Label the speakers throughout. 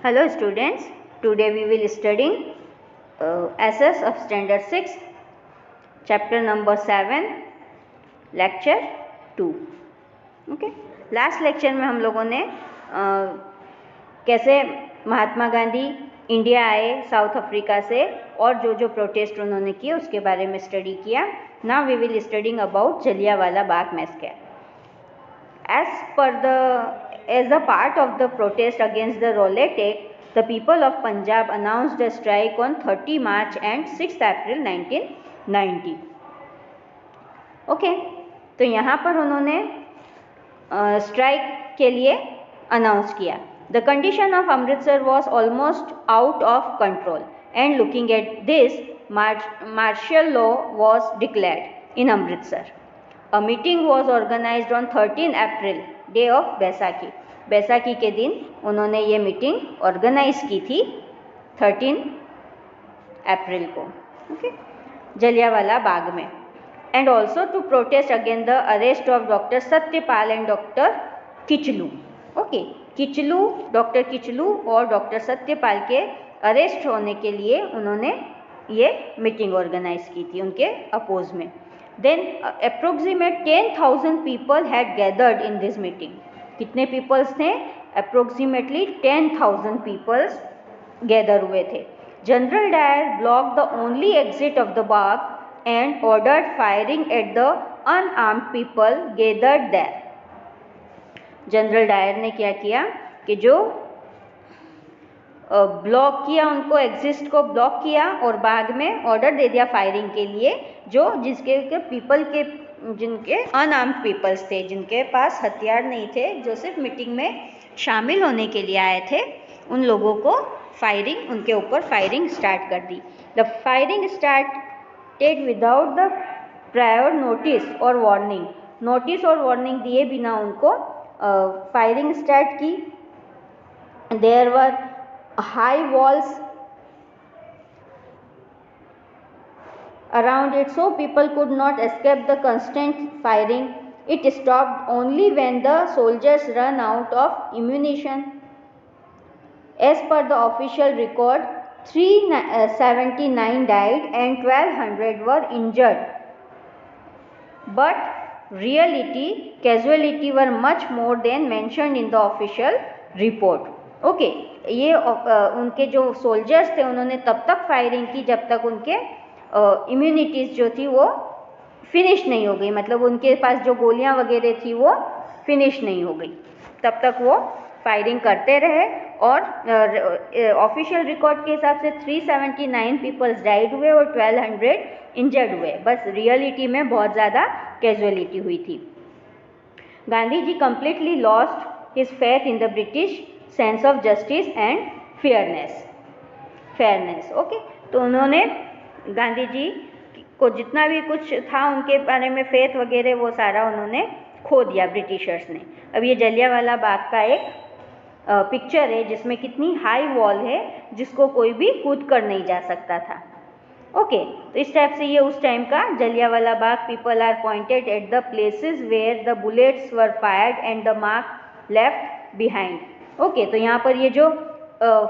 Speaker 1: Hello students, today we will studying SS of standard 6, chapter number 7, lecture 2. Okay, last lecture में हम लोगों ने कैसे महात्मा गांधी इंडिया आए साउथ अफ्रीका से और जो जो प्रोटेस्ट उन्होंने किए उसके बारे में स्टडी किया. Now we will studying about Jallianwala Bagh massacre. As a part of the protest against the Rowlatt Act, the people of Punjab announced a strike on 30 March and 6 April 1990. Okay, तो यहाँ पर उन्होंने स्ट्राइक के लिए अनाउंस किया. The condition of Amritsar was almost out of control, and looking at this, martial law was declared in Amritsar. A meeting was organized on 13 April, day of Baisakhi. Baisakhi के दिन उन्होंने ये मीटिंग ऑर्गेनाइज की थी 13 अप्रैल को, ओके, जलियांवाला बाग में. And also to protest against the arrest of doctor Satyapal and doctor Kitchlew. Okay, Kitchlew, doctor Kitchlew और doctor Satyapal के अरेस्ट होने के लिए उन्होंने ये मीटिंग ऑर्गेनाइज की थी उनके अपोज में. Then approximate 10,000 people had gathered in this meeting. कितने पीपल्स थे? Approximately 10,000 peoples gather हुए थे. General Dyer blocked the only exit of the bag and ordered firing at the unarmed people gathered there. General Dyer ने क्या किया कि जो block किया, उनको एग्जिस्ट को ब्लॉक किया और बाद में ऑर्डर दे दिया फायरिंग के लिए, जो जिसके पीपल के जिनके अनआर्म्ड पीपल्स थे, जिनके पास हथियार नहीं थे, जो सिर्फ मीटिंग में शामिल होने के लिए आए थे, उन लोगों को फायरिंग, उनके ऊपर फायरिंग स्टार्ट कर दी. The firing started without the prior notice और वार्निंग. नोटिस और वार्निंग दिए बिना उनको फायरिंग स्टार्ट की. There were high walls around it, so people could not escape the constant firing. It stopped only when the soldiers ran out of ammunition. As per the official record, 379 died and 1200 were injured, but reality casualty were much more than mentioned in the official report. Okay, ये उनके जो soldiers थे उन्होंने तब तक firing की जब तक उनके इम्यूनिटीज़ जो थी वो फिनिश नहीं हो गई, मतलब उनके पास जो गोलियां वगैरह थी वो फिनिश नहीं हो गई, तब तक वो फायरिंग करते रहे. और ऑफिशियल रिकॉर्ड के हिसाब से 379 पीपल्स डाइड हुए और 1200 इंजर्ड हुए, बस रियलिटी में बहुत ज़्यादा कैजुअलिटी हुई थी. Gandhi ji completely lost his faith in the British sense of justice and fairness. Okay, तो उन्होंने गांधी जी को जितना भी कुछ था उनके बारे में फेथ वगैरह वो सारा उन्होंने खो दिया ब्रिटिशर्स ने. अब ये जलियांवाला बाग का एक पिक्चर है जिसमें कितनी हाई वॉल है जिसको कोई भी कूद कर नहीं जा सकता था. ओके, तो इस टाइप से ये उस टाइम का Jallianwala Bagh. People are pointed at the places where the bullets were fired and the mark left behind. Okay, तो यहाँ पर ये जो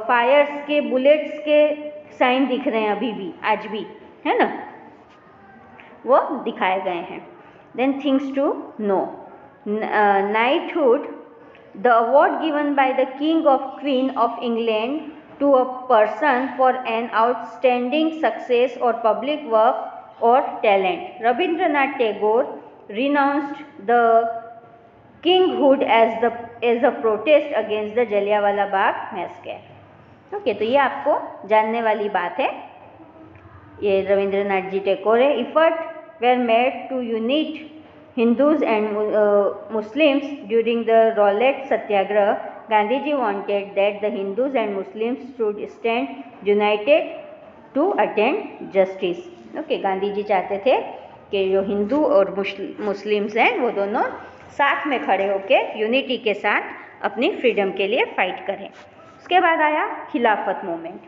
Speaker 1: फायर्स के बुलेट्स के साइन दिख रहे हैं अभी भी, आज भी, है ना, वो दिखाए गए हैं. Then things to know. Knighthood, the award given by the king of queen of England to a person for an outstanding success और पब्लिक वर्क और talent. Rabindranath Tagore renounced the kinghood as a protest against the Jallianwala Bagh massacre. Okay, तो ये आपको जानने वाली बात है. ये रविंद्रनाथ जी टैगोर है. Effort were made to unite Hindus and Muslims during the Rowlatt Satyagraha. Gandhi ji wanted that the Hindus and Muslims should stand united to attend justice. Okay, Gandhi ji चाहते थे कि जो हिंदू और मुस्लिम्स हैं वो दोनों साथ में खड़े होकर यूनिटी के साथ अपनी फ्रीडम के लिए फाइट करें. उसके बाद आया खिलाफत movement.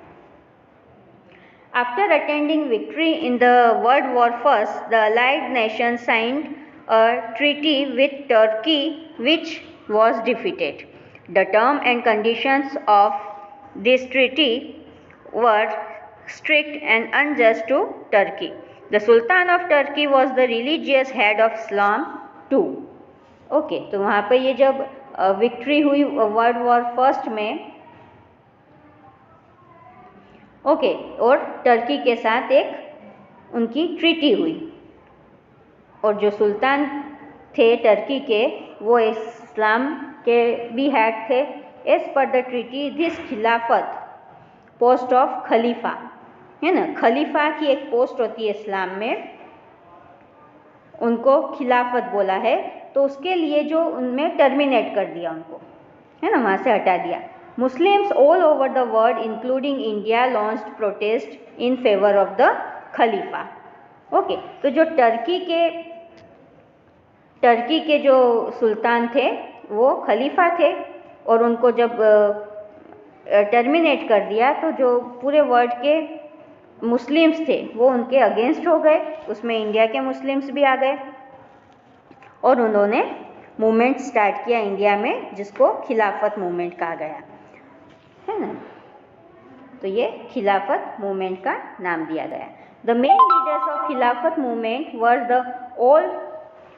Speaker 1: After attending victory in the world war first, the allied nation signed a treaty with Turkey which was defeated. The term and conditions of This treaty were strict and unjust to Turkey. The Sultan of Turkey was the religious head of Islam too. Okay तो वहाँ पे ये जब victory हुई world war first में, okay, और Turkey के साथ एक उनकी ट्रीटी हुई, और जो सुल्तान थे टर्की के वो इस्लाम के भी हेड थे. As per the treaty this Khilafat post of खलीफा, है ना, खलीफा की एक पोस्ट होती है इस्लाम में, उनको खिलाफत बोला है. तो उसके लिए जो उनमें टर्मिनेट कर दिया उनको, है ना, वहाँ से हटा दिया. Muslims all over the world including India launched protest in favour of the Khalifa. Okay, तो जो टर्की के जो सुल्तान थे वो खलीफा थे, और उनको जब टर्मिनेट कर दिया तो जो पूरे वर्ल्ड के मुस्लिम्स थे वो उनके अगेंस्ट हो गए. उसमें इंडिया के मुस्लिम्स भी आ गए और उन्होंने मूवमेंट स्टार्ट किया इंडिया में, जिसको खिलाफत मूवमेंट कहा गया, है ना. तो ये खिलाफत मूवमेंट का नाम दिया गया. द मेन लीडर्स ऑफ खिलाफत movement were the all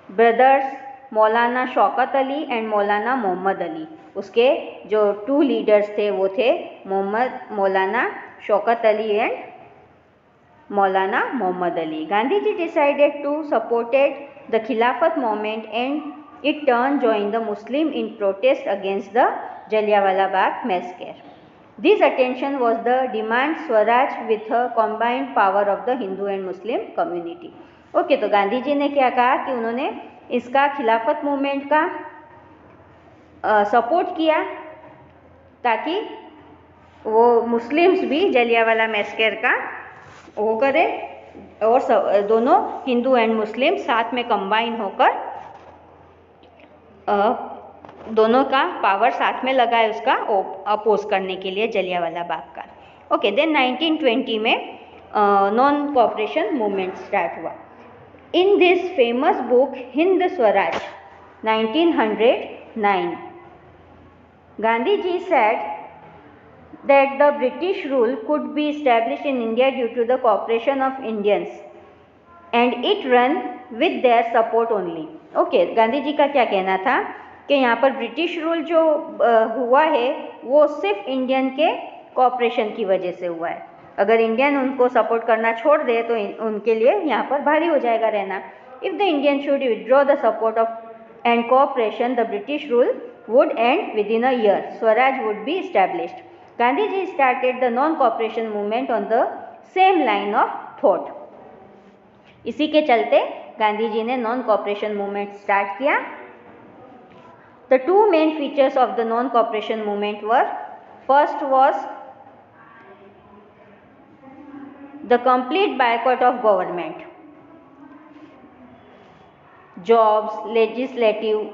Speaker 1: brothers Maulana Shaukat Ali and Maulana Mohammad Ali. उसके जो 2 लीडर्स थे वो थे मौलाना Shaukat Ali and Maulana Mohammad Ali. Gandhi ji decided to supported the Khilafat movement and it turned joined the Muslim in protest against the Jallianwala Bagh massacre. This attention was the demand Swaraj with a combined power of the Hindu and Muslim community. Okay, तो गांधी जी ने क्या कहा कि उन्होंने इसका खिलाफत movement का support किया ताकि वो मुस्लिम्स भी जलियांवाला मैसेकर का वो करे, और दोनों हिंदू एंड मुस्लिम साथ में कंबाइन होकर दोनों का पावर साथ में लगाए उसका अपोज करने के लिए जलियांवाला बाग का. ओके, देन 1920 में नॉन कोऑपरेशन मूवमेंट स्टार्ट हुआ. In this famous book Hind Swaraj 1909 Gandhi ji said that the British rule could be established in India due to the cooperation of Indians and it run with their support only. Okay, Gandhi ji का क्या कहना था कि यहाँ पर British rule जो हुआ है वो सिर्फ इंडियन के कोऑपरेशन की वजह से हुआ है. अगर इंडियन उनको सपोर्ट करना छोड़ दे तो उनके लिए यहाँ पर भारी हो जाएगा रहना. If the Indian should withdraw the support of and cooperation the British rule would end within a year. Swaraj would be established. Gandhi ji started the non-cooperation movement on the same line of thought. इसी के चलते गांधी जी ने non cooperation movement start किया. The 2 main features of the non cooperation movement were, first was the complete boycott of government, jobs, legislative,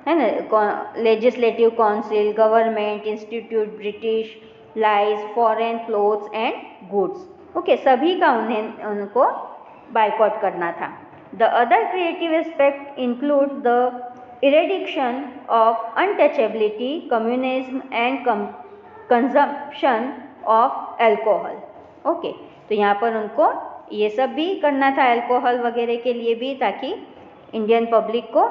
Speaker 1: है ना, legislative council, government institute, British lies, foreign clothes and goods. Okay, सभी का उनको boycott करना था. The other creative aspect include the eradication of untouchability, communism and consumption of alcohol. Okay, तो यहाँ पर उनको ये सब भी करना था, एल्कोहल वगैरह के लिए भी, ताकि इंडियन पब्लिक को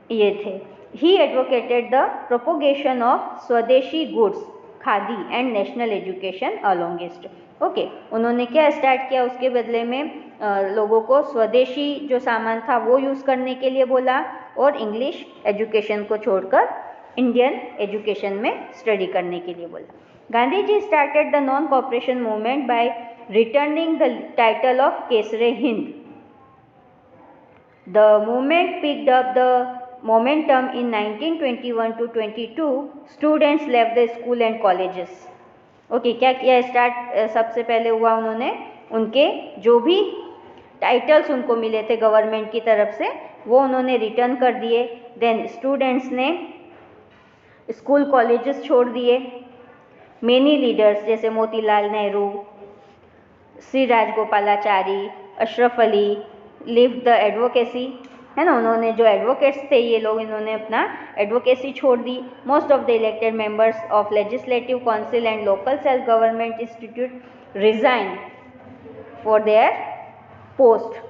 Speaker 1: ये थे. He advocated the propagation of swadeshi goods, khadi and national education alongside. Okay, उन्होंने क्या स्टार्ट किया, उसके बदले में लोगों को स्वदेशी जो सामान था वो यूज़ करने के लिए बोला, और इंग्लिश एजुकेशन को छोड़कर इंडियन एजुकेशन में स्टडी करने के लिए बोला. Gandhi ji started the non cooperation movement by returning the title of Kaisar e Hind. The movement picked up the momentum in 1921 to 22. Students left the school and colleges. Okay, क्या किया स्टार्ट, सबसे पहले हुआ उन्होंने उनके जो भी टाइटल्स उनको मिले थे गवर्नमेंट की तरफ से वो उन्होंने रिटर्न कर दिए. देन स्टूडेंट्स ने स्कूल कॉलेजेस छोड़ दिए. मेनी लीडर्स जैसे Motilal Nehru, Shri Rajagopalachari, Ashraf Ali lived the advocacy है ना। उन्होंने जो एडवोकेट्स थे ये लोग, इन्होंने अपना एडवोकेसी छोड़ दी। Most of the elected members of legislative council and local self government institute resign for their post.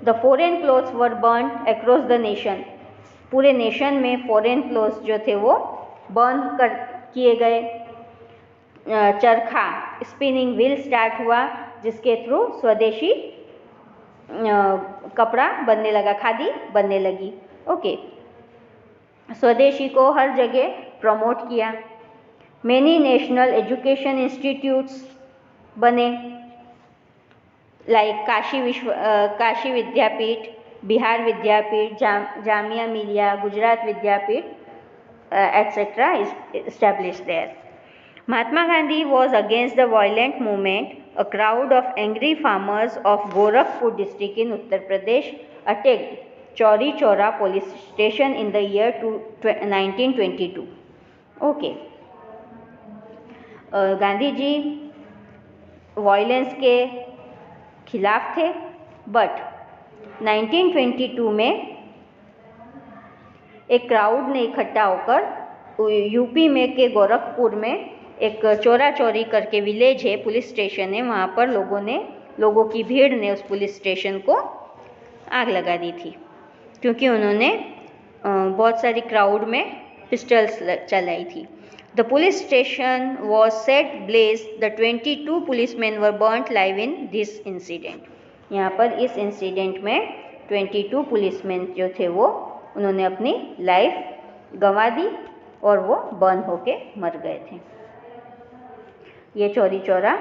Speaker 1: The foreign clothes were burn across the nation. पूरे नेशन में फॉरेन क्लोथ्स जो थे वो बर्न कर किए गए। चरखा स्पिनिंग व्हील स्टार्ट हुआ, जिसके थ्रू स्वदेशी कपड़ा बनने लगा, खादी बनने लगी। ओके, स्वदेशी को हर जगह प्रमोट किया। मेनी नेशनल एजुकेशन इंस्टीट्यूट्स बने, like Kashi Vidyapeeth, Bihar Vidyapeeth, Jamia Millia, Gujarat Vidyapith etc. is established there. Mahatma Gandhi was against the violent movement. A crowd of angry farmers of Gorakhpur district in Uttar Pradesh attacked Chauri Chaura police station in the year 1922. Okay. Gandhi ji violence के खिलाफ थे, but 1922 में एक crowd ने इकट्ठा होकर UP में के गोरखपुर में एक चोरा चोरी करके विलेज है, पुलिस स्टेशन है, वहाँ पर लोगों की भीड़ ने उस पुलिस स्टेशन को आग लगा दी थी, क्योंकि उन्होंने बहुत सारी क्राउड में पिस्टल्स चलाई थी। The police station was set blaze. The 22 policeman were burnt live in this incident. यहाँ पर इस इंसिडेंट में 22 पुलिसमैन जो थे वो उन्होंने अपनी लाइफ गंवा दी और वो बर्न होके मर गए थे। ये चौरी चौरा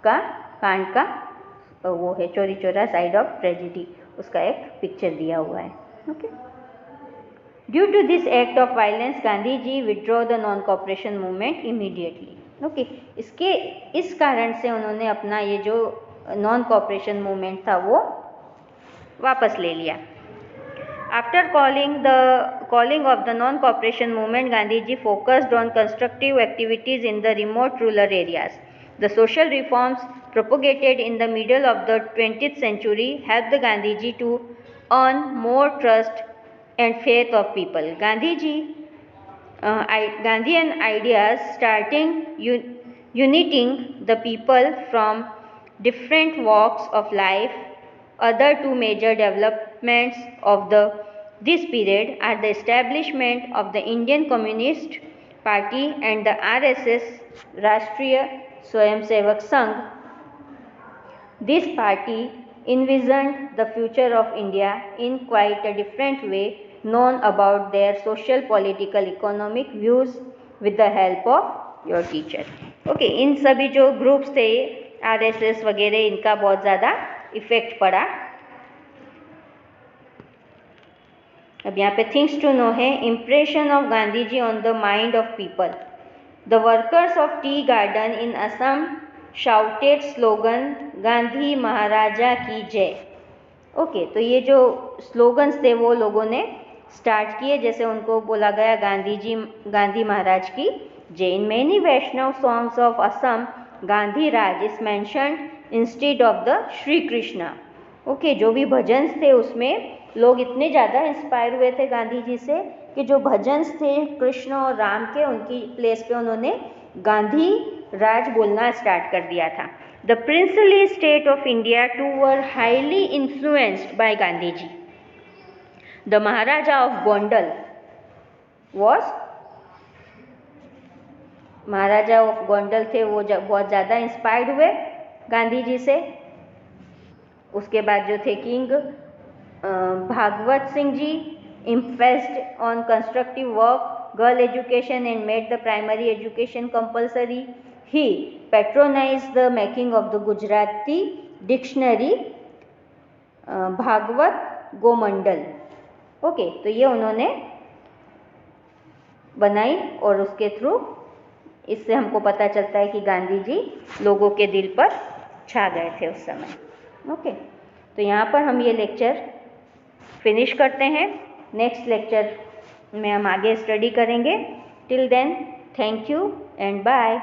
Speaker 1: का कांड का वो है, Chauri Chaura side of tragedy, उसका एक पिक्चर दिया हुआ है। Okay, due to this act of violence Gandhi ji withdraw the non cooperation movement immediately. Okay, इस कारण से उन्होंने अपना ये जो नॉन कॉपरेशन मूवमेंट था वो वापस ले लिया। After calling of the non-cooperation movement, Gandhiji focused on constructive activities in the remote rural areas. The social reforms propagated in the middle of the 20th century helped Gandhiji to earn more trust and faith of people. Gandhian ideas starting uniting the people from different walks of life. Other two major developments of this period are the establishment of the Indian Communist Party and the RSS, Rashtriya Swayamsevak Sangh. This party envisioned the future of India in quite a different way, known about their social, political, economic views with the help of your teacher. Okay, इन सभी जो groups थे RSS वगैरह, इनका बहुत ज़्यादा effect पड़ा। अब यहाँ पे थिंग्स टू नो है। Impression of Gandhi ji on the mind of people. The workers of tea garden in Assam shouted slogan Gandhi Maharaja की जय। ओके, तो ये जो स्लोगन्स थे वो लोगों ने स्टार्ट किए, जैसे उनको बोला गया गांधी महाराज की जय। In many Vaishnava songs of Assam Gandhi raj is mentioned instead of the Shri Krishna. Okay, जो भी भजन थे उसमें लोग इतने ज़्यादा इंस्पायर हुए थे गांधी जी से कि जो भजन थे कृष्ण और राम के, उनकी प्लेस पे उन्होंने गांधी राज बोलना स्टार्ट कर दिया था। The princely state of India too were highly influenced by Gandhi ji. The Maharaja of Gondal was, Maharaja of Gondal थे वो बहुत ज़्यादा इंस्पायर्ड हुए गांधी जी से। उसके बाद जो थे king Bhagwat Singh ji impressed on constructive work, girl education and made the primary education compulsory. He patronized the making of the Gujarati dictionary Bhagavadgomandal. Okay, तो ये उन्होंने बनाई और उसके थ्रू इससे हमको पता चलता है कि गांधी जी लोगों के दिल पर छा गए थे उस समय। ओके, तो यहाँ पर हम ये लेक्चर फिनिश करते हैं। नेक्स्ट लेक्चर में हम आगे स्टडी करेंगे। Till then, thank you and bye.